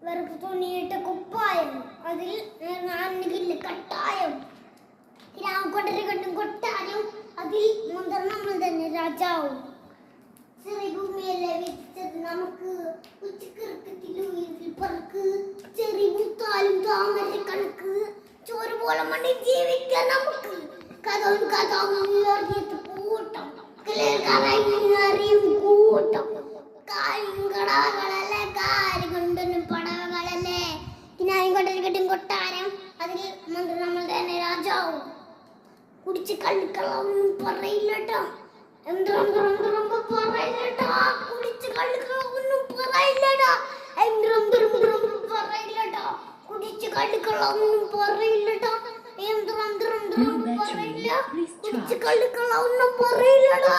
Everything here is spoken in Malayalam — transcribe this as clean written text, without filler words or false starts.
വെറുതെ തുണിയിട്ട കുപ്പായം അതിൽ നാന്നുകില്ല കട്ടായം കൊട്ടാരം അതിൽ നമ്മൾ തന്നെ രാജാവും ചെറിഭൂമിയല്ലേ വിധിച്ചത് നമുക്ക് ഉച്ചക്കിറക്കത്തിലുയർത്തിൽ പറക്ക് ചെറിയ മുത്താലും താമര കണക്ക് ചോറ് പോലെ മണ്ണിൽ ജീവിക്കാൻ നമുക്ക് കഥവും കൂട്ടം അറിയും കൂട്ടം കടവകളല്ലേ കാരി കൊണ്ടൊന്നും പടവകളല്ലേ കിനായും കൊണ്ടൊരു കൊട്ടാരം അതിൽ നമ്മൾ തന്നെ രാജാവും കുടിച്ച് കള്ളിക്കളൊന്നും പറയില്ലട്ടോ പറയില്ലട്ടോ കുടിച്ച് കള്ളിക്കളൊന്നും പറയില്ലട്ടോ പറയില്ലട്ടോ കുടിച്ച് കള്ളിക്കളൊന്നും പറയില്ലട്ടോ പറയില്ല കുടിച്ച് കള്ളിക്കളൊന്നും പറയില്ലട്ടോ.